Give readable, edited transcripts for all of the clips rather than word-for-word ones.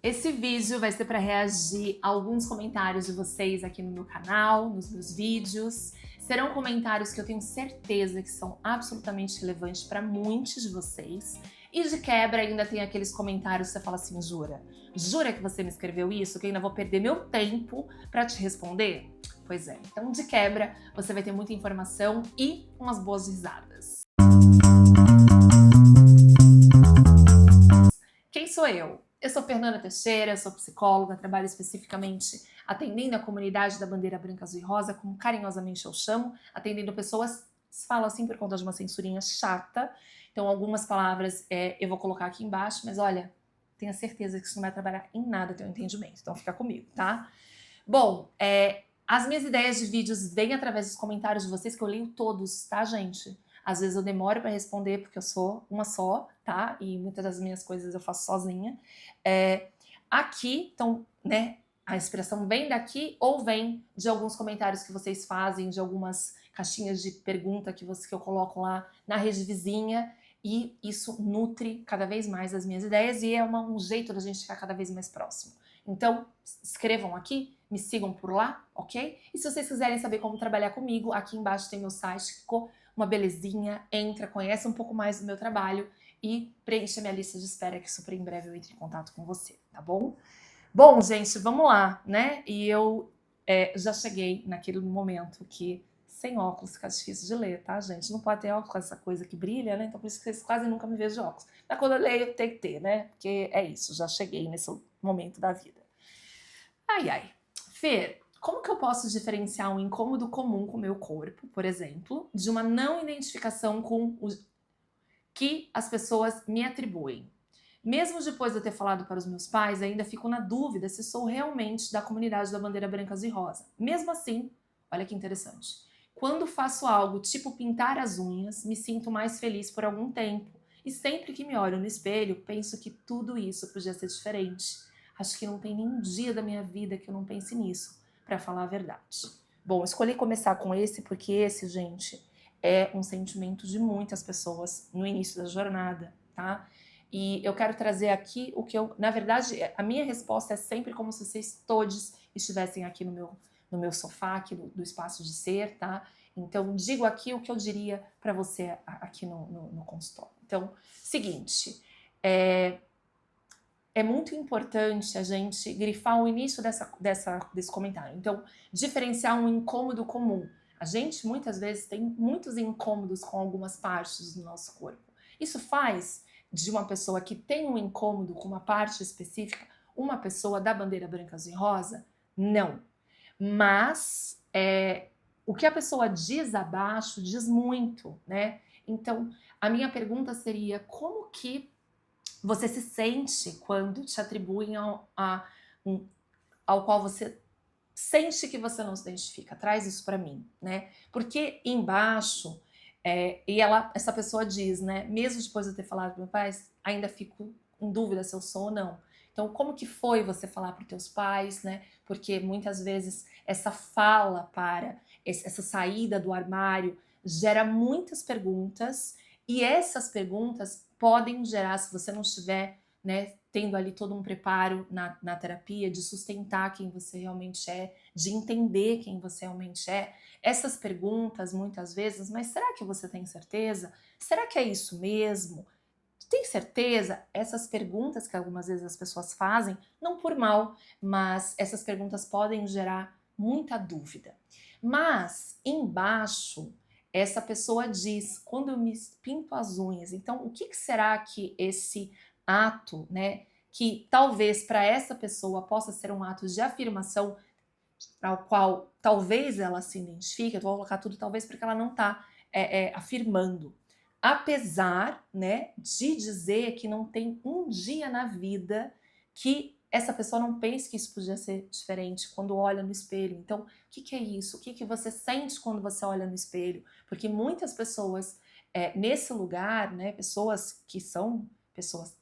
Esse vídeo vai ser para reagir a alguns comentários de vocês aqui no meu canal, nos meus vídeos. Serão comentários que eu tenho certeza que são absolutamente relevantes para muitos de vocês. E de quebra ainda tem aqueles comentários que você fala assim, jura? Jura que você me escreveu isso? Que eu ainda vou perder meu tempo para te responder? Pois é, então de quebra você vai ter muita informação e umas boas risadas. Quem sou eu? Eu sou Fernanda Teixeira, sou psicóloga, trabalho especificamente atendendo a comunidade da bandeira branca, azul e rosa, como carinhosamente eu chamo, atendendo pessoas, falo assim por conta de uma censurinha chata, então algumas palavras eu vou colocar aqui embaixo, mas olha, tenha certeza que isso não vai trabalhar em nada teu entendimento, então fica comigo, tá? Bom, as minhas ideias de vídeos vêm através dos comentários de vocês, que eu leio todos, tá, gente? Às vezes eu demoro para responder, porque eu sou uma só, tá? E muitas das minhas coisas eu faço sozinha. Aqui, então, né, a inspiração vem daqui ou vem de alguns comentários que vocês fazem, de algumas caixinhas de pergunta que eu coloco lá na rede vizinha, e isso nutre cada vez mais as minhas ideias e é um jeito da gente ficar cada vez mais próximo. Então, escrevam aqui, me sigam por lá, ok? E se vocês quiserem saber como trabalhar comigo, aqui embaixo tem meu site, que ficou uma belezinha, entra, conhece um pouco mais do meu trabalho e preencha minha lista de espera, que super em breve eu entre em contato com você, tá bom? Bom, gente, vamos lá, né? E eu já cheguei naquele momento que sem óculos fica difícil de ler, tá, gente? Não pode ter óculos com essa coisa que brilha, né? Então por isso que vocês quase nunca me veem de óculos. Mas quando eu leio, tem que ter, né? Porque é isso, já cheguei nesse momento da vida. Ai, ai. Fê, como que eu posso diferenciar um incômodo comum com o meu corpo, por exemplo, de uma não identificação com o que as pessoas me atribuem? Mesmo depois de eu ter falado para os meus pais, ainda fico na dúvida se sou realmente da comunidade da bandeira branca, azul e rosa. Mesmo assim, olha que interessante. Quando faço algo tipo pintar as unhas, me sinto mais feliz por algum tempo. E sempre que me olho no espelho, penso que tudo isso podia ser diferente. Acho que não tem nenhum dia da minha vida que eu não pense nisso, para falar a verdade. Bom, escolhi começar com esse porque esse, gente, é um sentimento de muitas pessoas no início da jornada, tá? E eu quero trazer aqui o que eu, na verdade, a minha resposta é sempre como se vocês todos estivessem aqui no meu sofá, aqui do espaço de ser, tá? Então, digo aqui o que eu diria para você aqui no consultório. Então, seguinte, é muito importante a gente grifar o início desse comentário. Então, diferenciar um incômodo comum. A gente, muitas vezes, tem muitos incômodos com algumas partes do nosso corpo. Isso faz de uma pessoa que tem um incômodo com uma parte específica uma pessoa da bandeira branca, azul e rosa? Não. Mas o que a pessoa diz abaixo diz muito, né? Então, a minha pergunta seria, como que você se sente quando te atribuem ao qual você sente que você não se identifica? Traz isso para mim, né? Porque embaixo, essa pessoa diz, né? Mesmo depois de eu ter falado para meu pai, ainda fico em dúvida se eu sou ou não. Então, como que foi você falar para os teus pais, né? Porque muitas vezes essa fala essa saída do armário gera muitas perguntas e essas perguntas podem gerar, se você não estiver, né, tendo ali todo um preparo na terapia, de sustentar quem você realmente é, de entender quem você realmente é, essas perguntas muitas vezes, mas será que você tem certeza? Será que é isso mesmo? Tem certeza? Essas perguntas que algumas vezes as pessoas fazem, não por mal, mas essas perguntas podem gerar muita dúvida. Mas embaixo, essa pessoa diz, quando eu me pinto as unhas, então o que será que esse ato, né, que talvez para essa pessoa possa ser um ato de afirmação ao qual talvez ela se identifique, eu vou colocar tudo talvez porque ela não está afirmando. Apesar, né, de dizer que não tem um dia na vida que essa pessoa não pense que isso podia ser diferente quando olha no espelho. Então, o que é isso? O que você sente quando você olha no espelho? Porque muitas pessoas nesse lugar, né, pessoas que são pessoas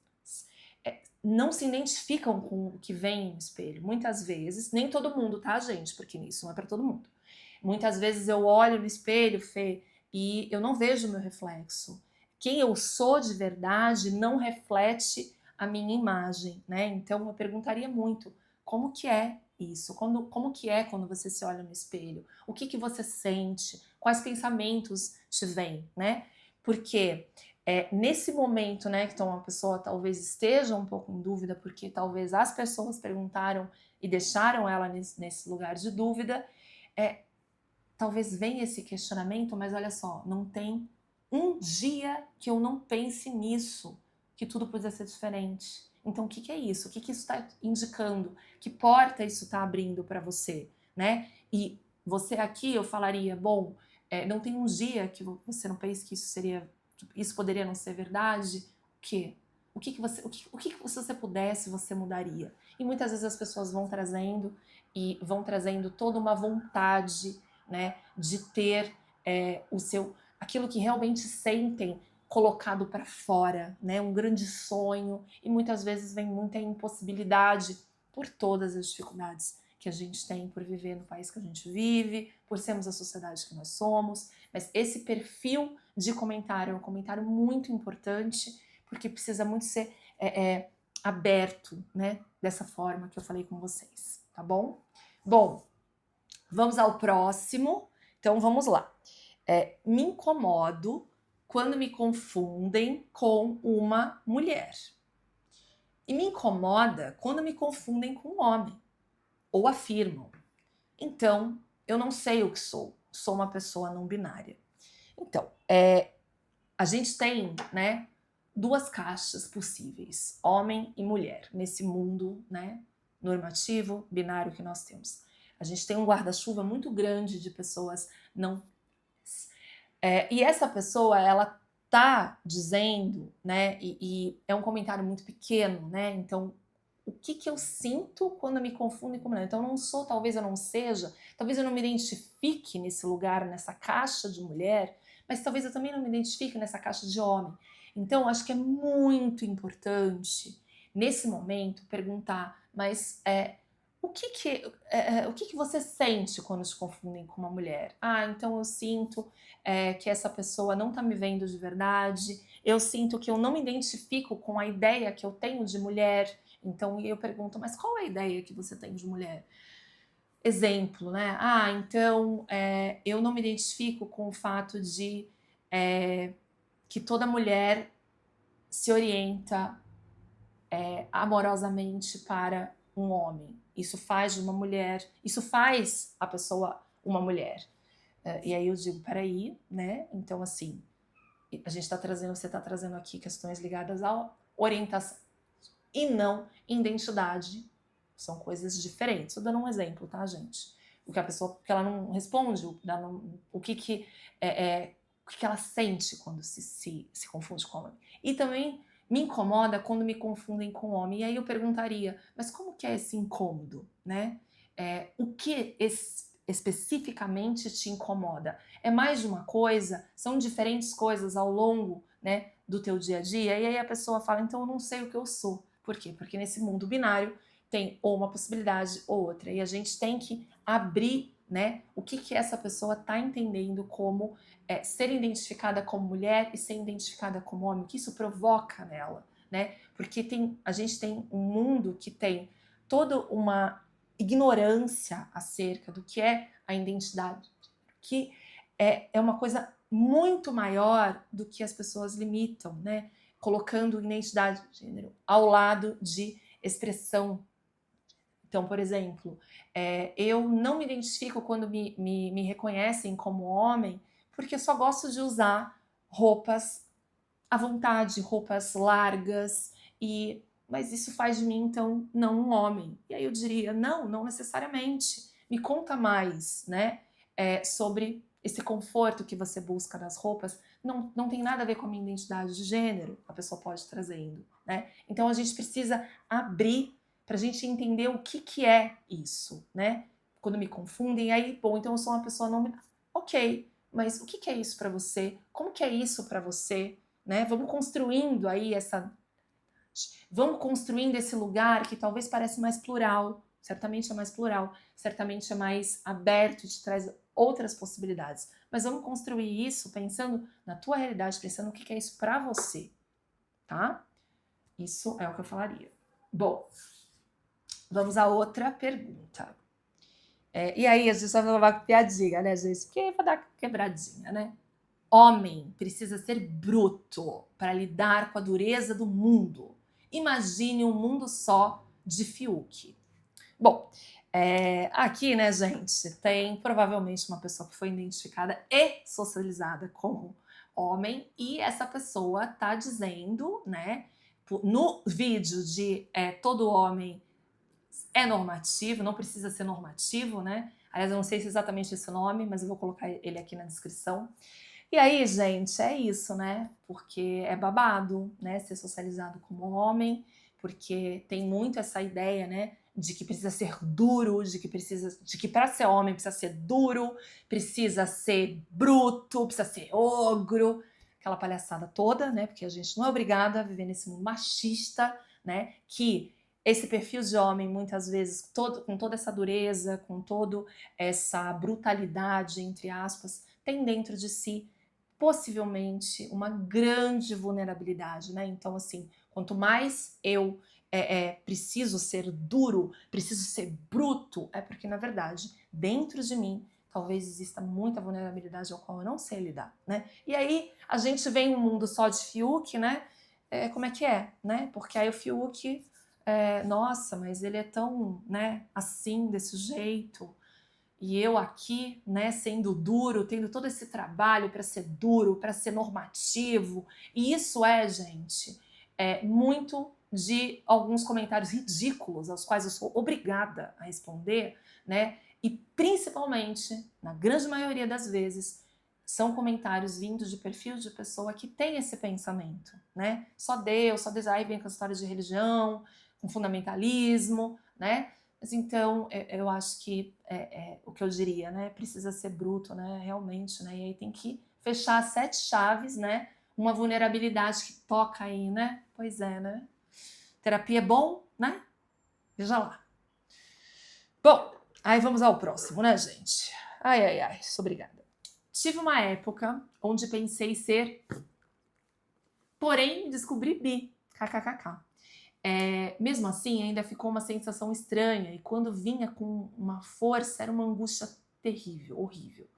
não se identificam com o que vem no espelho. Muitas vezes, nem todo mundo, tá, gente? Porque isso não é para todo mundo. Muitas vezes eu olho no espelho, Fê, e eu não vejo o meu reflexo. Quem eu sou de verdade não reflete a minha imagem, né? Então eu perguntaria muito, como que é isso? Como que é quando você se olha no espelho? O que que você sente? Quais pensamentos te vêm, né? Porque nesse momento, né, que então uma pessoa talvez esteja um pouco em dúvida, porque talvez as pessoas perguntaram e deixaram ela nesse lugar de dúvida, talvez venha esse questionamento, mas olha só, não tem um dia que eu não pense nisso, que tudo podia ser diferente. Então, o que que é isso? O que que isso está indicando? Que porta isso está abrindo para você, né? E você aqui, eu falaria, bom, não tem um dia que você não pense que isso poderia não ser verdade? O quê? O que se você pudesse, você mudaria? E muitas vezes as pessoas vão trazendo toda uma vontade, né, de ter aquilo que realmente sentem colocado para fora, né, um grande sonho, e muitas vezes vem muita impossibilidade por todas as dificuldades que a gente tem por viver no país que a gente vive, por sermos a sociedade que nós somos, mas esse perfil de comentário é um comentário muito importante, porque precisa muito ser aberto, né, dessa forma que eu falei com vocês, tá bom? Bom, vamos ao próximo. Então vamos lá. Me incomodo quando me confundem com uma mulher. E me incomoda quando me confundem com um homem. Ou afirmam. Então, eu não sei o que sou. Sou uma pessoa não binária. Então, a gente tem, né, duas caixas possíveis, homem e mulher, nesse mundo, né, normativo, binário que nós temos. A gente tem um guarda-chuva muito grande de pessoas não. E essa pessoa, ela tá dizendo, né, e é um comentário muito pequeno, né, então o que que eu sinto quando me confundem com mulher? Então eu não sou, talvez eu não seja, talvez eu não me identifique nesse lugar, nessa caixa de mulher, mas talvez eu também não me identifique nessa caixa de homem. Então acho que é muito importante, nesse momento, perguntar, mas o que que você sente quando te confundem com uma mulher? Ah, então eu sinto que essa pessoa não tá me vendo de verdade, eu sinto que eu não me identifico com a ideia que eu tenho de mulher, então eu pergunto, mas qual é a ideia que você tem de mulher? Exemplo, né? Ah, então eu não me identifico com o fato de que toda mulher se orienta amorosamente para um homem. Isso faz de uma mulher, isso faz a pessoa uma mulher. E aí eu digo, peraí, né? Então, assim, a gente está trazendo, você está trazendo aqui questões ligadas à orientação e não identidade. São coisas diferentes. Estou dando um exemplo, tá, gente? Porque a pessoa, porque ela não responde o que ela sente quando se confunde com o homem. E também me incomoda quando me confundem com homem. E aí eu perguntaria, mas como que é esse incômodo, né? O que especificamente te incomoda? É mais de uma coisa? São diferentes coisas ao longo, né, do teu dia a dia? E aí a pessoa fala, então eu não sei o que eu sou. Por quê? Porque nesse mundo binário tem ou uma possibilidade ou outra. E a gente tem que abrir, né, o que essa pessoa está entendendo como ser identificada como mulher e ser identificada como homem, o que isso provoca nela, né? Porque a gente tem um mundo que tem toda uma ignorância acerca do que é a identidade, que é uma coisa muito maior do que as pessoas limitam, né? Colocando identidade de gênero ao lado de expressão. Então, por exemplo, eu não me identifico quando me reconhecem como homem, porque eu só gosto de usar roupas à vontade, roupas largas, mas isso faz de mim, então, não um homem. E aí eu diria, não necessariamente. Me conta mais, né, sobre esse conforto que você busca nas roupas. Não tem nada a ver com a minha identidade de gênero, a pessoa pode ir trazendo, né? Então a gente precisa abrir para a gente entender o que é isso, né? Quando me confundem, aí, bom, então eu sou uma pessoa não binária. Ok, mas o que é isso para você? Como que é isso para você? Né? Vamos construindo aí vamos construindo esse lugar que talvez pareça mais plural, certamente é mais plural, certamente é mais aberto e te traz outras possibilidades. Mas vamos construir isso pensando na tua realidade, pensando o que é isso para você, tá? Isso é o que eu falaria. Bom, vamos a outra pergunta. E aí, a gente vai falar com piadinha, né, gente? Porque vai dar quebradinha, né? Homem precisa ser bruto para lidar com a dureza do mundo. Imagine um mundo só de Fiuk. Bom, aqui, né, gente, tem provavelmente uma pessoa que foi identificada e socializada como homem, e essa pessoa tá dizendo, né, no vídeo de todo homem é normativo, não precisa ser normativo, né? Aliás, eu não sei se é exatamente esse nome, mas eu vou colocar ele aqui na descrição. E aí, gente, é isso, né? Porque é babado, né? Ser socializado como homem, porque tem muito essa ideia, né? De que precisa ser duro, de que para ser homem precisa ser duro, precisa ser bruto, precisa ser ogro, aquela palhaçada toda, né? Porque a gente não é obrigada a viver nesse mundo machista, né? Que esse perfil de homem, muitas vezes, com toda essa dureza, com toda essa brutalidade, entre aspas, tem dentro de si possivelmente uma grande vulnerabilidade, né? Então, assim, quanto mais eu preciso ser duro, preciso ser bruto, é porque, na verdade, dentro de mim, talvez exista muita vulnerabilidade ao qual eu não sei lidar, né? E aí, a gente vem um mundo só de Fiuk, né? Como é que é, né? Porque aí o Fiuk, nossa, mas ele é tão, né, assim, desse jeito, e eu aqui, né, sendo duro, tendo todo esse trabalho para ser duro, para ser normativo. E isso gente, muito de alguns comentários ridículos aos quais eu sou obrigada a responder, né? E principalmente, na grande maioria das vezes, são comentários vindos de perfil de pessoa que tem esse pensamento, né? Só Deus, aí vem com as histórias de religião, com fundamentalismo, né? Mas então, eu acho que o que eu diria, né? Precisa ser bruto, né? Realmente, né? E aí tem que fechar as 7 chaves, né? Uma vulnerabilidade que toca aí, né? Pois é, né? Terapia é bom, né? Veja lá. Bom, aí vamos ao próximo, né, gente? Ai, sou obrigada. Tive uma época onde pensei ser, porém descobri bi. KKKK. Mesmo assim, ainda ficou uma sensação estranha, e quando vinha com uma força, era uma angústia terrível, horrível.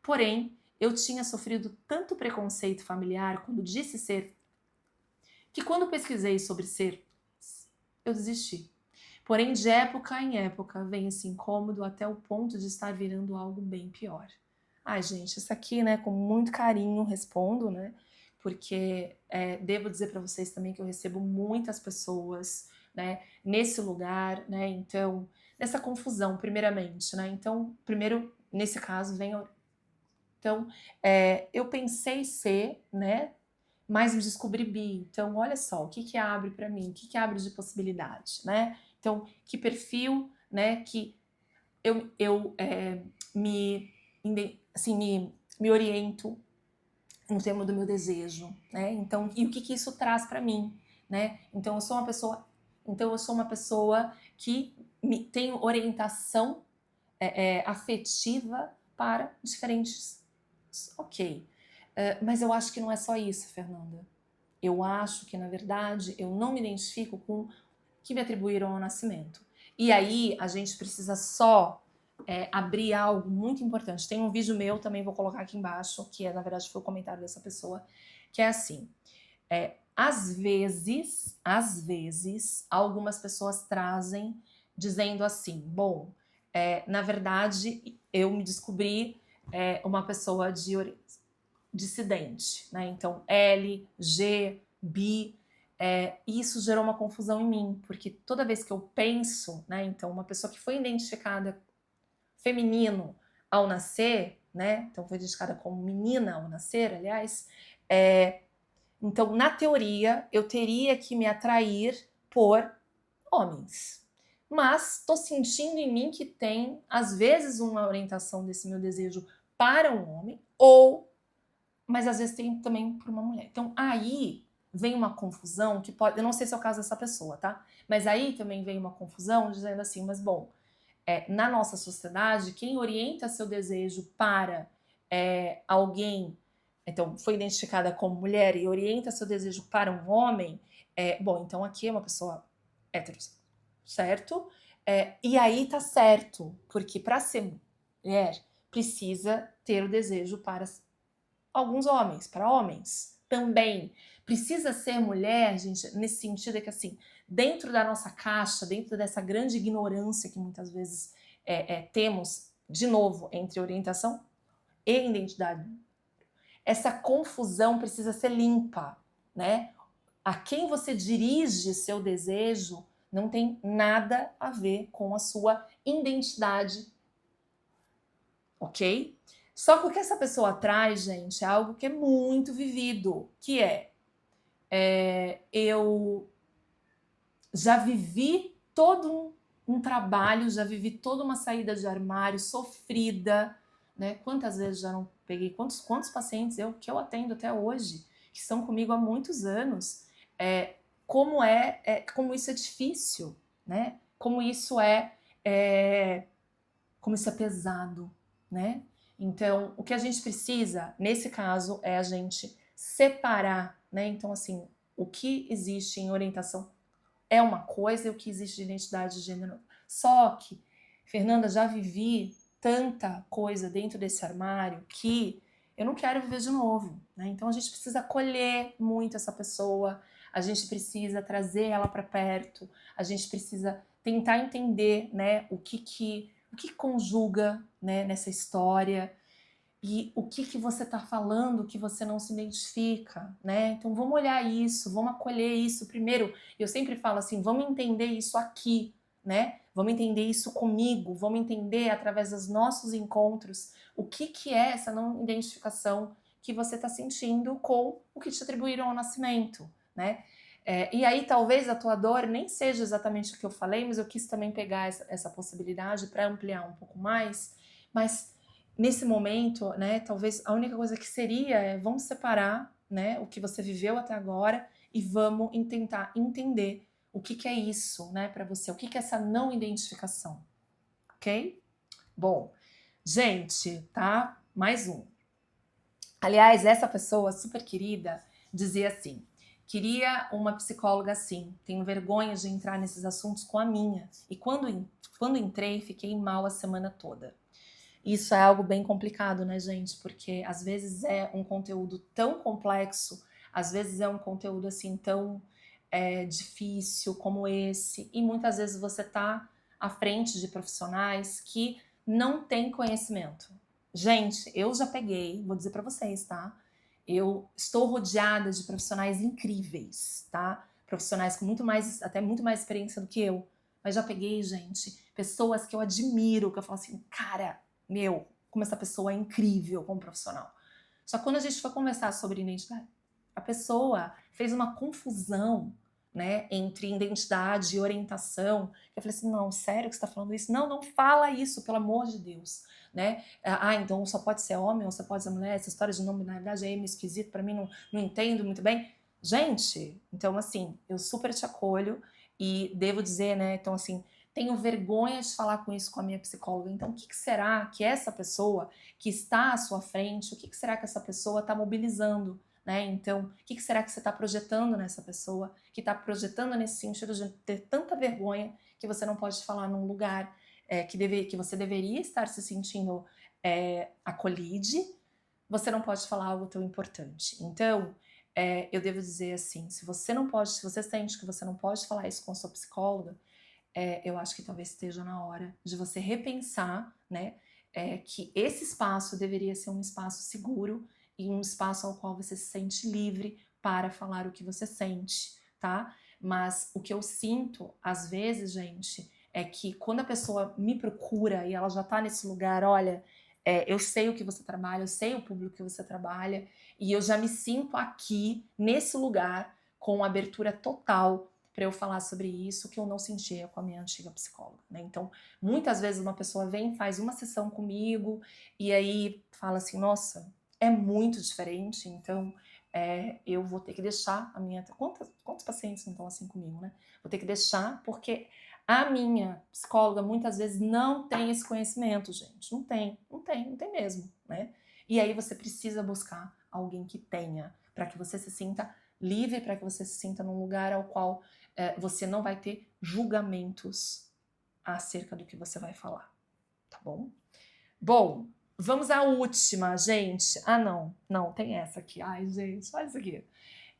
Porém, eu tinha sofrido tanto preconceito familiar quando disse ser, que quando pesquisei sobre ser, eu desisti. Porém, de época em época, vem esse incômodo até o ponto de estar virando algo bem pior. Ai, gente, isso aqui, né, com muito carinho respondo, né, porque devo dizer para vocês também que eu recebo muitas pessoas, né, nesse lugar, né, então, nessa confusão, primeiramente, né, então, primeiro, nesse caso, então, eu pensei ser, né, mas me descobri bi, então, olha só, o que que abre para mim, o que que abre de possibilidade, né, então, que perfil, né, que eu assim, me oriento no termo do meu desejo, né? Então, e o que isso traz para mim, né? Então, eu sou uma pessoa que tem orientação afetiva para diferentes. Ok. Mas eu acho que não é só isso, Fernanda. Eu acho que, na verdade, eu não me identifico com o que me atribuíram ao nascimento. E aí, a gente precisa só abrir algo muito importante. Tem um vídeo meu, também vou colocar aqui embaixo, que na verdade foi o comentário dessa pessoa, que é assim, às vezes, algumas pessoas trazem dizendo assim, bom, na verdade, eu me descobri uma pessoa dissidente, né? Então, L, G, bi, e isso gerou uma confusão em mim, porque toda vez que eu penso, né? Então, uma pessoa que foi identificada feminino ao nascer, né? Então foi identificada como menina ao nascer, aliás. Então, na teoria, eu teria que me atrair por homens. Mas estou sentindo em mim que tem, às vezes, uma orientação desse meu desejo para um homem, mas às vezes tem também para uma mulher. Então, aí vem uma confusão que pode. Eu não sei se é o caso dessa pessoa, tá? Mas aí também vem uma confusão dizendo assim, mas bom, na nossa sociedade, quem orienta seu desejo para alguém, então foi identificada como mulher e orienta seu desejo para um homem, Bom, então aqui é uma pessoa heterossexual, certo? E aí tá certo, porque para ser mulher precisa ter o desejo para alguns homens, para homens também. Precisa ser mulher, gente, nesse sentido é que assim, dentro da nossa caixa, dentro dessa grande ignorância que muitas vezes temos, de novo, entre orientação e identidade, essa confusão precisa ser limpa, né? A quem você dirige seu desejo não tem nada a ver com a sua identidade, ok? Só que o que essa pessoa traz, gente, é algo que é muito vivido, que eu já vivi todo um trabalho, já vivi toda uma saída de armário sofrida, né? Quantas vezes já não peguei, quantos pacientes que eu atendo até hoje, que estão comigo há muitos anos, como isso é difícil, né? Como isso é pesado, né? Então, o que a gente precisa, nesse caso, é a gente separar, né? Então, assim, o que existe em orientação é uma coisa e o que existe de identidade de gênero. Só que, Fernanda, já vivi tanta coisa dentro desse armário que eu não quero viver de novo, né? Então a gente precisa acolher muito essa pessoa, a gente precisa trazer ela para perto, a gente precisa tentar entender, né, o que conjuga, né, nessa história. E o que você está falando que você não se identifica, né? Então vamos olhar isso, vamos acolher isso primeiro. Eu sempre falo assim, vamos entender isso aqui, né? Vamos entender isso comigo, vamos entender através dos nossos encontros o que é essa não identificação que você está sentindo com o que te atribuíram ao nascimento, né? E aí talvez a tua dor nem seja exatamente o que eu falei, mas eu quis também pegar essa possibilidade para ampliar um pouco mais, mas nesse momento, né, talvez a única coisa que seria vamos separar, né, o que você viveu até agora e vamos tentar entender o que é isso, né, para você, o que é essa não identificação, ok? Bom, gente, tá? Mais um. Aliás, essa pessoa super querida dizia assim: queria uma psicóloga assim, tenho vergonha de entrar nesses assuntos com a minha. E quando entrei, fiquei mal a semana toda. Isso é algo bem complicado, né, gente? Porque às vezes é um conteúdo tão complexo, às vezes é um conteúdo assim tão difícil como esse, e muitas vezes você tá à frente de profissionais que não têm conhecimento. Gente, eu já peguei, vou dizer para vocês, tá? Eu estou rodeada de profissionais incríveis, tá? Profissionais com até muito mais experiência do que eu. Mas já peguei, gente, pessoas que eu admiro, que eu falo assim, cara, como essa pessoa é incrível como profissional. Só que quando a gente foi conversar sobre identidade, a pessoa fez uma confusão, né, entre identidade e orientação. Eu falei assim, não, sério que você está falando isso? Não, não fala isso, pelo amor de Deus, né? Então só pode ser homem ou só pode ser mulher, essa história de não binaridade é meio esquisito, para mim não entendo muito bem. Gente, então assim, eu super te acolho e devo dizer, né, então assim, tenho vergonha de falar com isso com a minha psicóloga. Então, o que será que essa pessoa que está à sua frente, o que será que essa pessoa está mobilizando? Né? Então, o que será que você está projetando nessa pessoa, que está projetando nesse sentido de ter tanta vergonha que você não pode falar num lugar que você deveria estar se sentindo acolhide, você não pode falar algo tão importante. Então, eu devo dizer assim, se você sente que você não pode falar isso com a sua psicóloga, eu acho que talvez esteja na hora de você repensar, né, que esse espaço deveria ser um espaço seguro e um espaço ao qual você se sente livre para falar o que você sente, tá? Mas o que eu sinto, às vezes, gente, é que quando a pessoa me procura e ela já tá nesse lugar, olha, eu sei o que você trabalha, eu sei o público que você trabalha, e eu já me sinto aqui, nesse lugar, com abertura total para eu falar sobre isso que eu não sentia com a minha antiga psicóloga, né? Então, muitas vezes uma pessoa vem, faz uma sessão comigo e aí fala assim, nossa, é muito diferente, então eu vou ter que deixar a minha... Quantos pacientes não estão assim comigo, né? Vou ter que deixar porque a minha psicóloga muitas vezes não tem esse conhecimento, gente. Não tem mesmo, né? E aí você precisa buscar alguém que tenha, para que você se sinta livre para que você se sinta num lugar ao qual você não vai ter julgamentos acerca do que você vai falar, tá bom? Bom, vamos à última, gente. Ah, não, tem essa aqui. Ai, gente, olha isso aqui.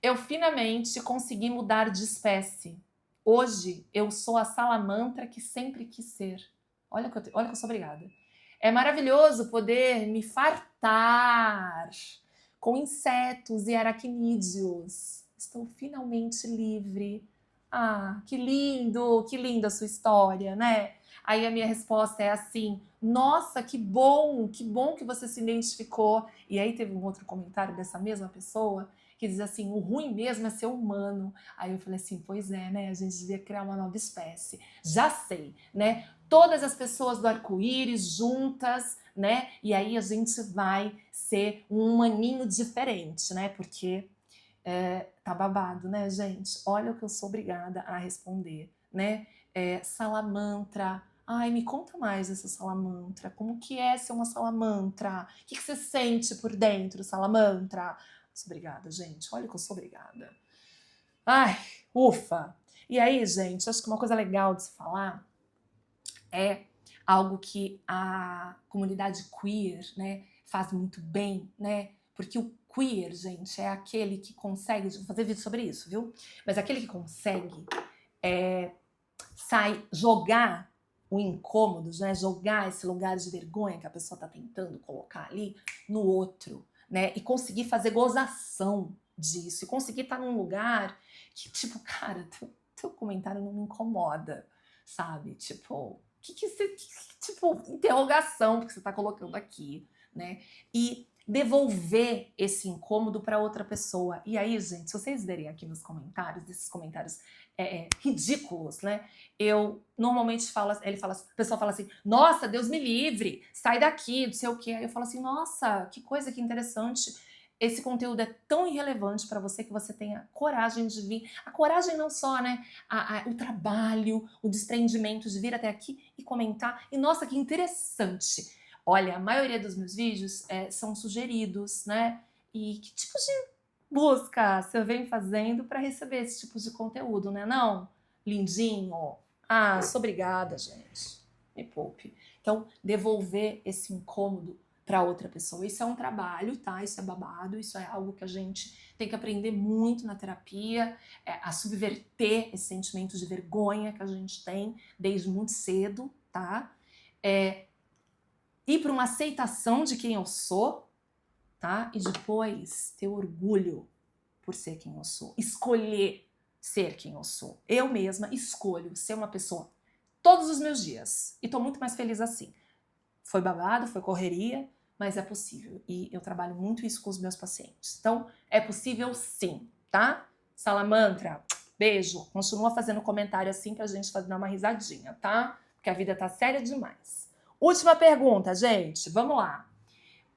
Eu finalmente consegui mudar de espécie. Hoje eu sou a salamandra que sempre quis ser. Olha que eu sou obrigada. É maravilhoso poder me fartar com insetos e aracnídeos. Estou finalmente livre. Ah, que linda a sua história, né? Aí a minha resposta é assim: nossa, que bom que você se identificou. E aí teve um outro comentário dessa mesma pessoa que diz assim: o ruim mesmo é ser humano. Aí eu falei assim: pois é, né? A gente devia criar uma nova espécie. Já sei, né? Todas as pessoas do arco-íris juntas, né? E aí a gente vai ser um humaninho diferente, né? Porque tá babado, né, gente? Olha o que eu sou obrigada a responder, né? Salamandra. Ai, me conta mais essa salamandra. Como que é ser uma salamandra? O que você sente por dentro, salamandra? Sou obrigada, gente. Olha que eu sou obrigada. Ai, ufa! E aí, gente, acho que uma coisa legal de se falar é algo que a comunidade queer, né, faz muito bem, né? Porque o queer, gente, é aquele que consegue, vou fazer vídeo sobre isso, viu? Mas aquele que consegue jogar o incômodo, né? Jogar esse lugar de vergonha que a pessoa tá tentando colocar ali no outro, né? E conseguir fazer gozação disso, e conseguir estar num lugar que, tipo, cara, teu comentário não me incomoda, sabe? Tipo, tipo, interrogação que você tá colocando aqui, né? E devolver esse incômodo para outra pessoa. E aí, gente, se vocês verem aqui nos comentários, desses comentários ridículos, né? Eu normalmente falo, o pessoal fala assim: nossa, Deus me livre, sai daqui, não sei o quê. Aí eu falo assim: nossa, que coisa, que interessante. Esse conteúdo é tão irrelevante para você que você tenha coragem de vir. A coragem não só, né? O trabalho, o desprendimento de vir até aqui e comentar. E nossa, que interessante. Olha, a maioria dos meus vídeos são sugeridos, né? E que tipo de busca você vem fazendo para receber esse tipo de conteúdo, né? Não? Lindinho. Ah, sou obrigada, gente. Me poupe. Então, devolver esse incômodo para outra pessoa. Isso é um trabalho, tá? Isso é babado, isso é algo que a gente tem que aprender muito na terapia, a subverter esse sentimento de vergonha que a gente tem desde muito cedo, tá? Ir para uma aceitação de quem eu sou, tá? E depois ter orgulho por ser quem eu sou. Escolher ser quem eu sou. Eu mesma escolho ser uma pessoa todos os meus dias. E tô muito mais feliz assim. Foi babado, foi correria, mas é possível. E eu trabalho muito isso com os meus pacientes. Então, é possível sim, tá? Salamandra, beijo. Continua fazendo comentário assim pra gente dar uma risadinha, tá? Porque a vida tá séria demais. Última pergunta, gente. Vamos lá.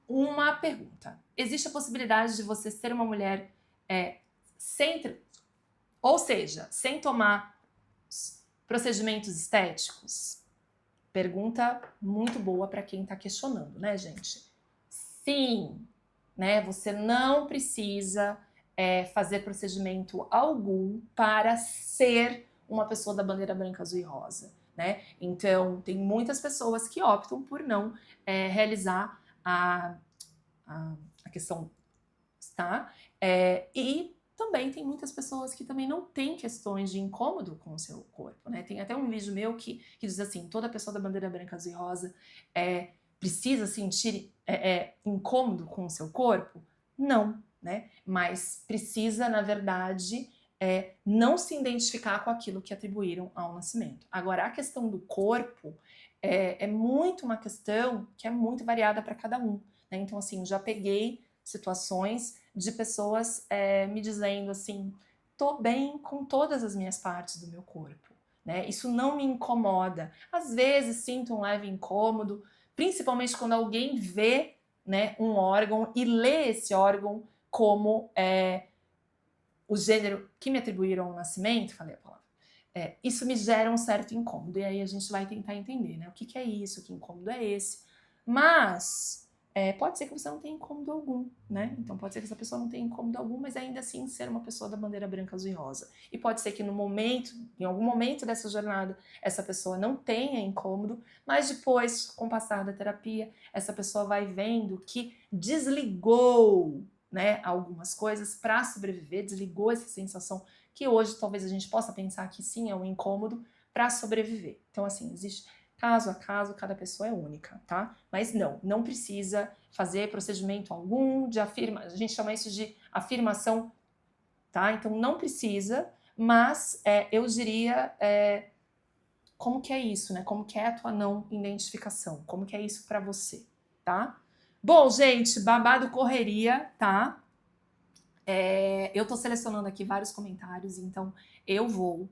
Uma pergunta. Existe a possibilidade de você ser uma mulher sem tomar procedimentos estéticos? Pergunta muito boa para quem está questionando, né, gente? Sim, né? Você não precisa fazer procedimento algum para ser uma pessoa da bandeira branca, azul e rosa, né? Então, tem muitas pessoas que optam por não realizar a questão, tá? E também tem muitas pessoas que também não têm questões de incômodo com o seu corpo, né? Tem até um vídeo meu que diz assim: toda pessoa da bandeira branca, azul e rosa precisa sentir incômodo com o seu corpo? Não, né? Mas precisa, na verdade, não se identificar com aquilo que atribuíram ao nascimento. Agora, a questão do corpo é muito uma questão que é muito variada para cada um, né? Então, assim, já peguei situações de pessoas me dizendo assim: tô bem com todas as minhas partes do meu corpo, né? Isso não me incomoda. Às vezes sinto um leve incômodo, principalmente quando alguém vê, né, um órgão e lê esse órgão como o gênero que me atribuíram ao nascimento, falei a palavra. Isso me gera um certo incômodo, e aí a gente vai tentar entender, né? O que é isso, que incômodo é esse. Mas pode ser que você não tenha incômodo algum, né? Então pode ser que essa pessoa não tenha incômodo algum, mas ainda assim ser uma pessoa da bandeira branca, azul e rosa. E pode ser que em algum momento dessa jornada, essa pessoa não tenha incômodo, mas depois, com o passar da terapia, essa pessoa vai vendo que desligou, né, algumas coisas para sobreviver, desligou essa sensação que hoje talvez a gente possa pensar que sim, é um incômodo, para sobreviver. Então, assim, existe caso a caso, cada pessoa é única, tá? Mas não precisa fazer procedimento algum de a gente chama isso de afirmação, tá? Então não precisa, mas eu diria como que é isso, né? Como que é a tua não identificação? Como que é isso para você, tá? Bom, gente, babado correria, tá? Eu tô selecionando aqui vários comentários, então eu vou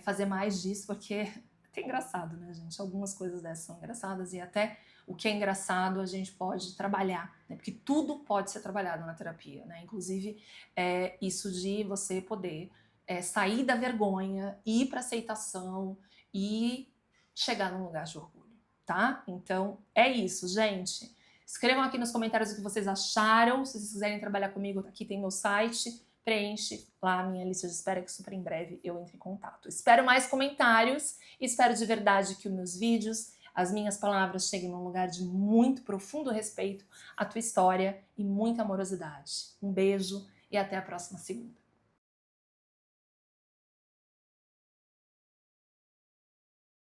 fazer mais disso, porque é engraçado, né, gente? Algumas coisas dessas são engraçadas e até o que é engraçado a gente pode trabalhar, né? Porque tudo pode ser trabalhado na terapia, né? Inclusive, isso de você poder sair da vergonha, ir para aceitação e chegar num lugar de orgulho, tá? Então, é isso, gente. Escrevam aqui nos comentários o que vocês acharam. Se vocês quiserem trabalhar comigo, aqui tem meu site. Preenche lá a minha lista de espera que super em breve eu entre em contato. Espero mais comentários. Espero de verdade que os meus vídeos, as minhas palavras cheguem num lugar de muito profundo respeito à tua história e muita amorosidade. Um beijo e até a próxima segunda.